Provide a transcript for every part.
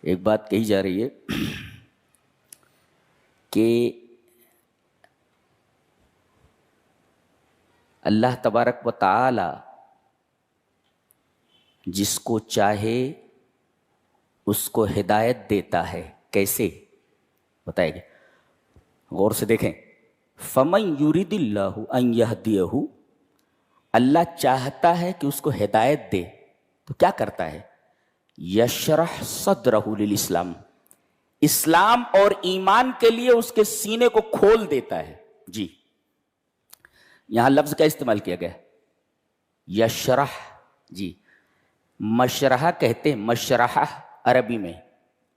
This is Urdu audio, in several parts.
ایک بات کہی جا رہی ہے کہ اللہ تبارک و تعالی جس کو چاہے اس کو ہدایت دیتا ہے. کیسے بتائے گا؟ غور سے دیکھیں. فَمَن يُرِدِ اللَّهُ أَن يَهْدِيَهُ، اللہ چاہتا ہے کہ اس کو ہدایت دے تو کیا کرتا ہے؟ یشرح صدرہ للاسلام، اسلام اور ایمان کے لیے اس کے سینے کو کھول دیتا ہے. جی یہاں لفظ کا استعمال کیا گیا یشرح. جی مشرحہ کہتے ہیں، مشرحہ عربی میں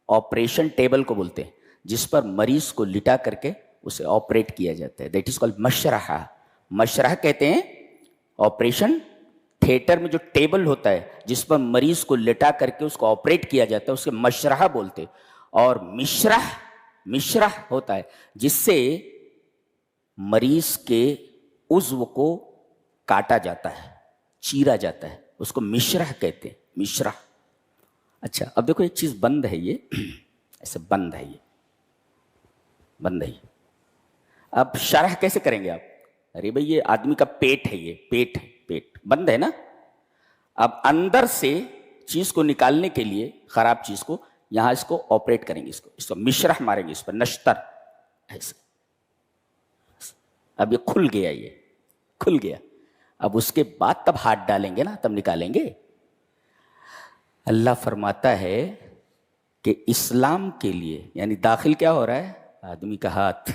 آپریشن ٹیبل کو بولتے ہیں جس پر مریض کو لٹا کر کے اسے آپریٹ کیا جاتا ہے. That is called مشرحہ. مشرحہ کہتے ہیں آپریشن تھیٹر میں جو ٹیبل ہوتا ہے جس پر مریض کو لٹا کر کے اس کو آپریٹ کیا جاتا ہے اسے مشرحہ بولتے ہیں. اور مشرح ہوتا ہے جس سے مریض کے عضو کو کاٹا جاتا ہے، چیرا جاتا ہے، اس کو مشرح کہتے ہیں. مشرح. اچھا اب دیکھو ایک چیز بند ہے، یہ ایسے بند ہے، یہ بند ہے. اب شرح کیسے کریں گے آپ؟ ارے بھائی یہ آدمی کا پیٹ ہے، یہ پیٹ ہے، پیٹ بند ہے نا. اب اندر سے چیز کو نکالنے کے لیے، خراب چیز کو، یہاں اس کو آپریٹ کریں گے، اس کو مشرح ماریں گے، اس پر نشتر ایسے. اب یہ کھل گیا، یہ کھل گیا. اب اس کے بعد تب ہاتھ ڈالیں گے نا، تب نکالیں گے. اللہ فرماتا ہے کہ اسلام کے لیے یعنی داخل کیا ہو رہا ہے؟ آدمی کا ہاتھ،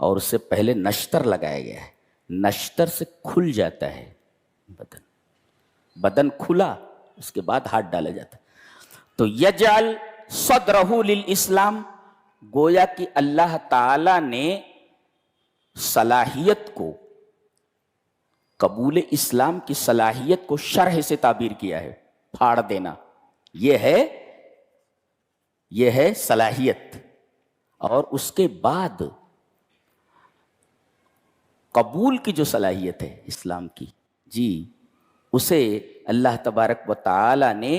اور اس سے پہلے نشتر لگایا گیا ہے. نشتر سے کھل جاتا ہے بدن کھلا، اس کے بعد ہاتھ ڈالا جاتا ہے. تو یجعل صدرہ للاسلام، گویا کہ اللہ تعالی نے صلاحیت کو، قبول اسلام کی صلاحیت کو شرح سے تعبیر کیا ہے. پھاڑ دینا، یہ ہے صلاحیت. اور اس کے بعد قبول کی جو صلاحیت ہے اسلام کی، جی اسے اللہ تبارک و تعالی نے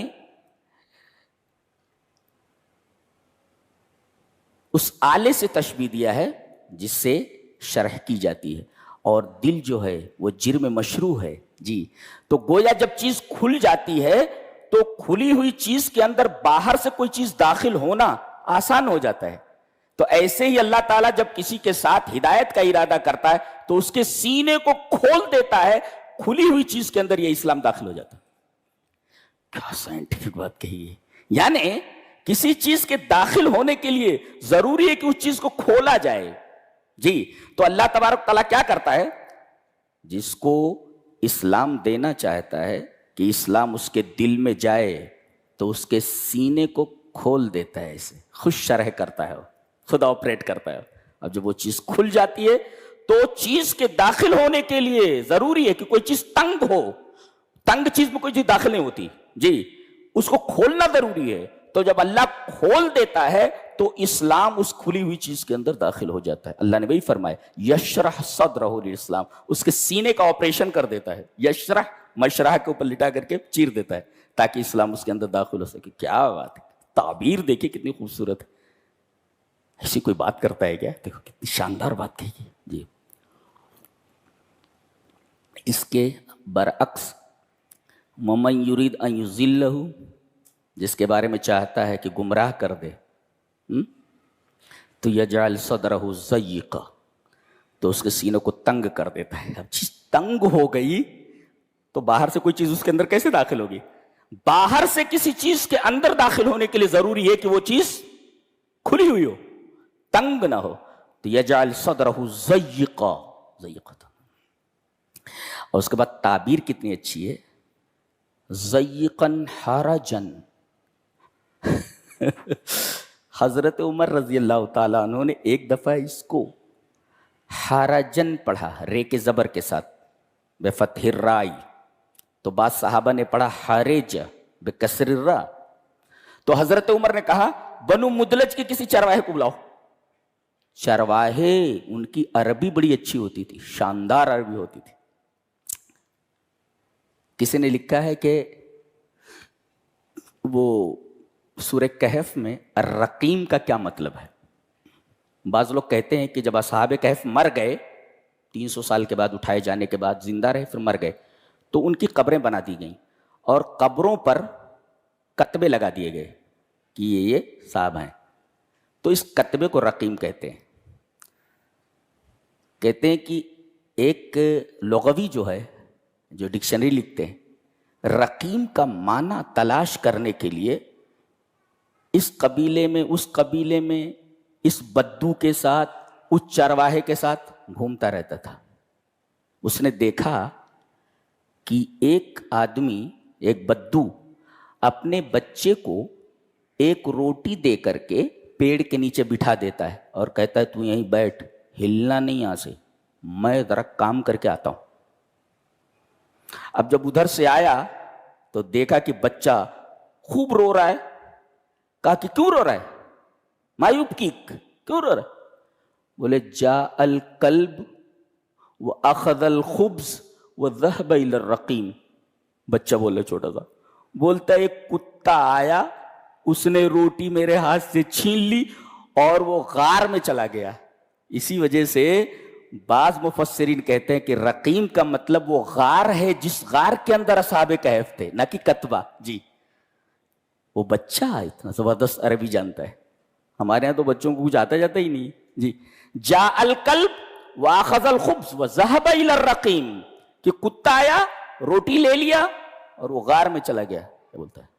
اس آلے سے تشبیہ دیا ہے جس سے شرح کی جاتی ہے. اور دل جو ہے وہ جرم مشروع ہے. جی تو گویا جب چیز کھل جاتی ہے تو کھلی ہوئی چیز کے اندر باہر سے کوئی چیز داخل ہونا آسان ہو جاتا ہے. تو ایسے ہی اللہ تعالیٰ جب کسی کے ساتھ ہدایت کا ارادہ کرتا ہے تو اس کے سینے کو کھول دیتا ہے، کھلی ہوئی چیز کے اندر یہ اسلام داخل ہو جاتا ہے. کیا سائنٹیفک بات کہی ہے. یعنی کسی چیز کے داخل ہونے کے لیے ضروری ہے کہ اس چیز کو کھولا جائے. جی تو اللہ تبارک تعالیٰ کیا کرتا ہے؟ جس کو اسلام دینا چاہتا ہے کہ اسلام اس کے دل میں جائے تو اس کے سینے کو کھول دیتا ہے، اسے خود شرح کرتا ہے، خود آپریٹ کرتا ہے. اب جب وہ چیز کھل جاتی ہے تو چیز کے داخل ہونے کے لیے ضروری ہے کہ کوئی چیز تنگ ہو. تنگ چیز میں کوئی چیز داخل نہیں ہوتی. جی اس کو کھولنا ضروری ہے. تو جب اللہ کھول دیتا ہے تو اسلام اس کھلی ہوئی چیز کے اندر داخل ہو جاتا ہے. اللہ نے وہی فرمایا یشرح صدرہ للاسلام، اس کے سینے کا آپریشن کر دیتا ہے. یشرح مشرح کے اوپر لٹا کر کے چیر دیتا ہے تاکہ اسلام اس کے اندر داخل ہو سکے. کیا بات ہے، تعبیر دیکھیں کتنی خوبصورت ہے. ایسی کوئی بات کرتا ہے کیا؟ دیکھو کتنی شاندار بات کہی. جی اس کے برعکس وَمَن يُرِدْ أَن يُضِلَّهُ، جس کے بارے میں چاہتا ہے کہ گمراہ کر دے، تو یجعل صدرہ ضیقا، تو اس کے سینوں کو تنگ کر دیتا ہے. اب چیز تنگ ہو گئی تو باہر سے کوئی چیز اس کے اندر کیسے داخل ہوگی؟ باہر سے کسی چیز کے اندر داخل ہونے کے لیے ضروری ہے کہ وہ چیز کھلی ہوئی ہو، تنگ نہ ہو. تو یجعل صدرہ ضیقا، اور اس کے بعد تعبیر کتنی اچھی ہے، ضیقاً حرجاً. حضرت عمر رضی اللہ تعالیٰ عنہ نے ایک دفعہ اس کو حرجاً پڑھا، رے کے زبر کے ساتھ، بفتح الراء. تو بعض صحابہ نے پڑھا حرج بکسر الراء. تو حضرت عمر نے کہا بنو مدلج کے کسی چرواہے کو بلاؤ. چرواہے ان کی عربی بڑی اچھی ہوتی تھی، شاندار عربی ہوتی تھی. کسی نے لکھا ہے کہ وہ سورہ کہف میں الرقیم کا کیا مطلب ہے؟ بعض لوگ کہتے ہیں کہ جب اصحاب کہف مر گئے 300 سال کے بعد اٹھائے جانے کے بعد زندہ رہے پھر مر گئے تو ان کی قبریں بنا دی گئیں اور قبروں پر کتبے لگا دیے گئے کہ یہ صاحب ہیں، تو اس کتبے کو رقیم کہتے ہیں۔ کہتے ہیں کہ ایک لغوی جو ہے جو ڈکشنری لکھتے ہیں، رقیم کا معنی تلاش کرنے کے لیے اس قبیلے میں اس قبیلے میں اس بدو کے ساتھ اس چرواہے کے ساتھ گھومتا رہتا تھا۔ اس نے دیکھا کہ ایک آدمی، ایک بدو اپنے بچے کو ایک روٹی دے کر کے پیڑ کے نیچے بٹھا دیتا ہے اور کہتا ہے تو یہیں بیٹھ، ہلنا نہیں یہاں سے، میں ذرا کام کر کے آتا ہوں۔ اب جب ادھر سے آیا تو دیکھا کہ بچہ خوب رو رہا ہے۔ کہا کہ کیوں رو رہا ہے؟ مایوب کی کیوں رو رہا ہے؟ بولے جاء الکلب واخذ الخبز وذهب الى الرقیم۔ بچہ بولے چھوٹا سا، بولتا ہے ایک کتا آیا، اس نے روٹی میرے ہاتھ سے چھین لی اور وہ غار میں چلا گیا۔ اسی وجہ سے بعض مفسرین کہتے ہیں کہ رقیم کا مطلب وہ غار ہے جس غار کے اندر اصحاب کہف تھے، نہ کہ کتبہ۔ جی، وہ بچہ اتنا زبردست عربی جانتا ہے، ہمارے ہاں تو بچوں کو کچھ آتا جاتا ہی نہیں۔ جی، جاء الکلب واخذ الخبز وذهب الى الرقیم، کہ کتا آیا، روٹی لے لیا اور وہ غار میں چلا گیا۔ کیا بولتا ہے؟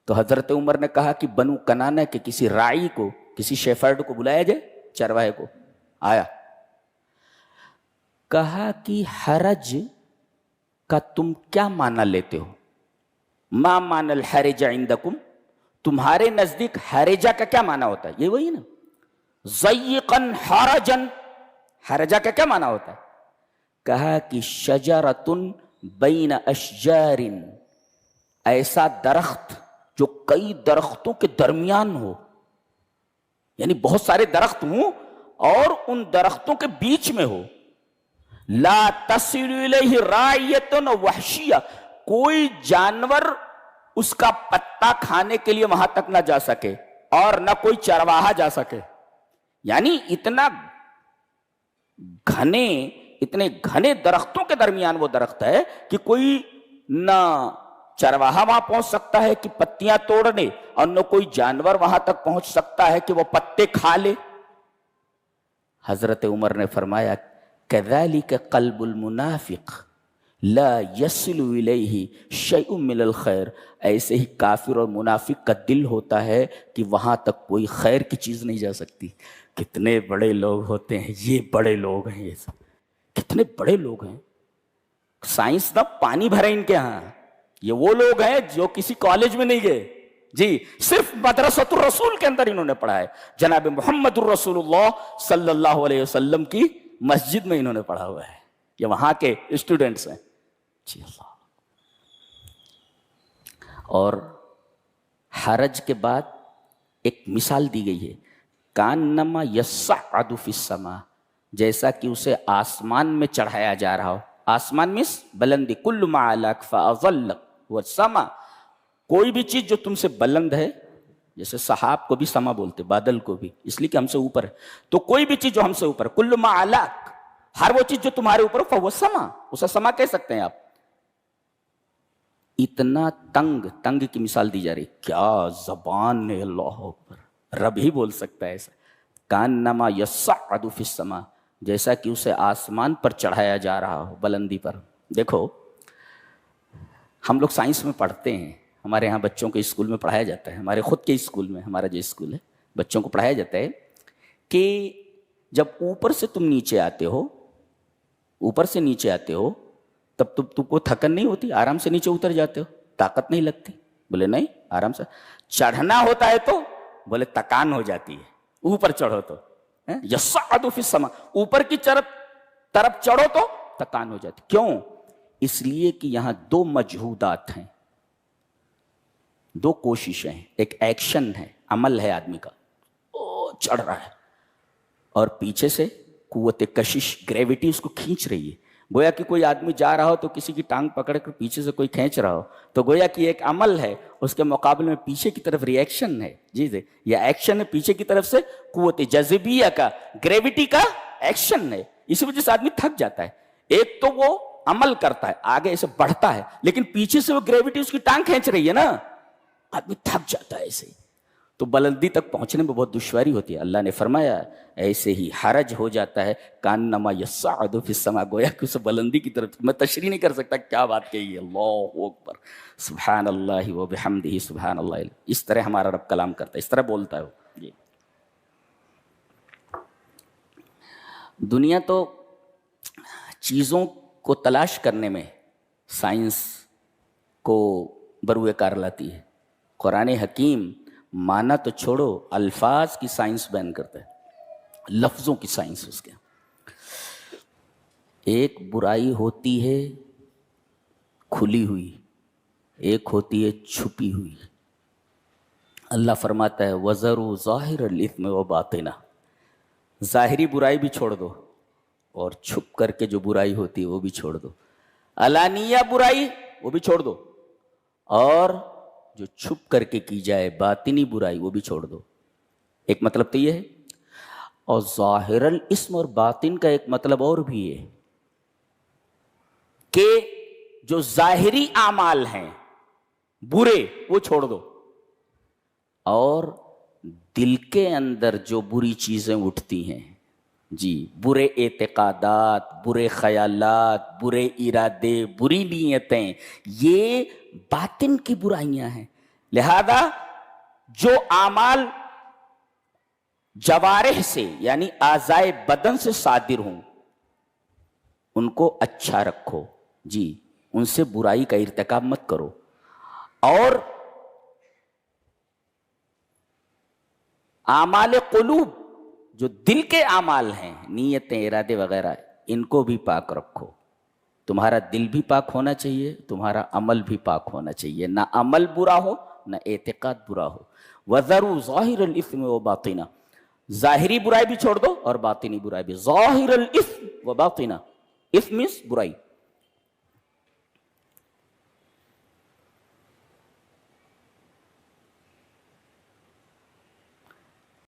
تو حضرت عمر نے کہا کہ بنو کنانہ کے کسی راعی کو، کسی شیفرڈ کو بلایا جائے، چرواہے کو۔ آیا، کہا کہ حرج کا تم کیا معنی لیتے ہو؟ ما معنی الحرج عندکم، تمہارے نزدیک حرجہ کا کیا معنی ہوتا ہے؟ یہ وہی نا، ضیقاً حرجاً، حرجہ کا کیا معنی ہوتا ہے؟ کہا کہ شجرۃ بین اشجار، ایسا درخت جو کئی درختوں کے درمیان ہو، یعنی بہت سارے درخت ہوں اور ان درختوں کے بیچ میں ہو۔ لا تصل الیہ راعیۃ وحشیہ، کوئی جانور اس کا پتا کھانے کے لیے وہاں تک نہ جا سکے اور نہ کوئی چرواہا جا سکے۔ یعنی اتنا اتنے گھنے درختوں کے درمیان وہ درخت ہے کہ کوئی نہ چرواہا وہاں پہنچ سکتا ہے کہ پتیاں توڑنے، اور نہ کوئی جانور وہاں تک پہنچ سکتا ہے کہ وہ پتے کھا لے۔ حضرت عمر نے فرمایا کذالک قلب المنافق لا یصل الیہ شیء من الخیر، ایسے ہی کافر اور منافق کا دل ہوتا ہے کہ وہاں تک کوئی خیر کی چیز نہیں جا سکتی۔ کتنے بڑے لوگ ہوتے ہیں یہ، بڑے لوگ ہیں یہ سب، کتنے بڑے لوگ ہیں۔ سائنس نہ پانی بھرے ان کے ہاں، یہ وہ لوگ ہیں جو کسی کالج میں نہیں گئے، جی صرف مدرسۃ الرسول کے اندر انہوں نے پڑھا ہے، جناب محمد الرسول اللہ صلی اللہ علیہ وسلم کی مسجد میں انہوں نے پڑھا ہوا ہے، یہ وہاں کے اسٹوڈنٹس ہیں۔ جی اللہ۔ اور حرج کے بعد ایک مثال دی گئی ہے، کانما یصعد فی السماء، جیسا کہ اسے آسمان میں چڑھایا جا رہا ہو۔ آسمان مس بلندی، کل ما علاک فاظلک والسما، کوئی بھی چیز جو تم سے بلند ہے، جیسے سحاب کو بھی سما بولتے، بادل کو بھی، اس لیے کہ ہم سے اوپر ہے، تو کوئی بھی چیز جو ہم سے اوپر ہے، کل ما علاک، ہر وہ چیز جو تمہارے اوپر ہو فہو سما، اسے سما کہہ سکتے ہیں آپ۔ اتنا تنگ کی مثال دی جا رہی، کیا زبان ہے، اللہ اکبر، رب ہی بول سکتا ہے ایسا۔ کانما یصعد فی السماء، جیسا کہ اسے آسمان پر چڑھایا جا رہا ہو، بلندی پر۔ دیکھو ہم لوگ سائنس میں پڑھتے ہیں، ہمارے یہاں بچوں کے اسکول میں پڑھایا جاتا ہے، ہمارے خود کے اسکول میں، ہمارا جو اسکول ہے بچوں کو پڑھایا جاتا ہے کہ جب اوپر سے تم نیچے آتے ہو، اوپر سے نیچے آتے ہو تب تم کو تھکن نہیں ہوتی، آرام سے نیچے اتر جاتے ہو، طاقت نہیں لگتی؟ بولے نہیں، آرام سے۔ چڑھنا ہوتا ہے تو بولے تکان ہو جاتی ہے، اوپر چڑھو تو یصعد فی السماء، اوپر کی طرف چڑھو تو تکان ہو جاتی۔ کیوں؟ اس لیے کہ یہاں دو مجہودات ہیں، دو کوششیں ہیں، ایک ایکشن ہے، عمل ہے آدمی کا، او چڑھ رہا ہے، اور پیچھے سے قوت کشش، گریوٹی اس کو کھینچ رہی ہے، گویا کہ کوئی آدمی جا رہا ہو تو کسی کی ٹانگ پکڑ کر پیچھے سے کوئی کھینچ رہا ہو تو گویا کہ ایک عمل ہے، اس کے مقابلے میں پیچھے کی طرف ری ایکشن ہے، جی یا ایکشن ہے پیچھے کی طرف سے، قوت جاذبیہ کا، گریوٹی کا ایکشن ہے، اسی وجہ سے آدمی تھک جاتا ہے۔ ایک تو وہ عمل کرتا ہے، آگے ایسے بڑھتا ہے، لیکن پیچھے سے وہ گریوٹی اس کی ٹانگ کھینچ رہی ہے نا، آدمی تھک جاتا ہے ایسے ہی، تو بلندی تک پہنچنے میں بہت دشواری ہوتی ہے۔ اللہ نے فرمایا ایسے ہی حرج ہو جاتا ہے، کانما یصعد فی السماء، گویا کہ اس بلندی کی طرف، میں تشریح نہیں کر سکتا کیا بات کہی ہے، اللہ اکبر، سبحان اللہ و بحمدہ سبحان اللہ، اس طرح ہمارا رب کلام کرتا ہے، اس طرح بولتا ہے وہ۔ جی دنیا تو چیزوں کو تلاش کرنے میں سائنس کو بروئے کار لاتی ہے، قرآن حکیم مانا تو چھوڑو، الفاظ کی سائنس بیان کرتا ہے، لفظوں کی سائنس اس کے۔ ایک برائی ہوتی ہے کھلی ہوئی، ایک ہوتی ہے چھپی ہوئی۔ اللہ فرماتا ہے وَذَرُوا ظَاهِرَ الْإِثْمِ وَبَاطِنَهُ، ظاہری برائی بھی چھوڑ دو اور چھپ کر کے جو برائی ہوتی ہے وہ بھی چھوڑ دو، علانیہ برائی وہ بھی چھوڑ دو، اور جو چھپ کر کے کی جائے باطنی برائی وہ بھی چھوڑ دو۔ ایک مطلب تو یہ ہے، اور ظاہر الاسم اور باطن کا ایک مطلب اور بھی ہے کہ جو ظاہری اعمال ہیں برے وہ چھوڑ دو، اور دل کے اندر جو بری چیزیں اٹھتی ہیں، جی برے اعتقادات، برے خیالات، برے ارادے، بری نیتیں، یہ باطن کی برائیاں ہیں۔ لہذا جو اعمال جوارح سے یعنی اعضائے بدن سے صادر ہوں ان کو اچھا رکھو، جی ان سے برائی کا ارتکاب مت کرو، اور اعمال قلوب جو دل کے اعمال ہیں، نیتیں، ارادے وغیرہ، ان کو بھی پاک رکھو۔ تمہارا دل بھی پاک ہونا چاہیے، تمہارا عمل بھی پاک ہونا چاہیے، نہ عمل برا ہو نہ اعتقاد برا ہو۔ وَذَرُوا ظَاهِرَ الْإِثْمِ وَبَاطِنَهُ، ظاہری برائی بھی چھوڑ دو اور باطنی برائی بھی۔ ظاہر الاسم و باطنہ، اسم means برائی،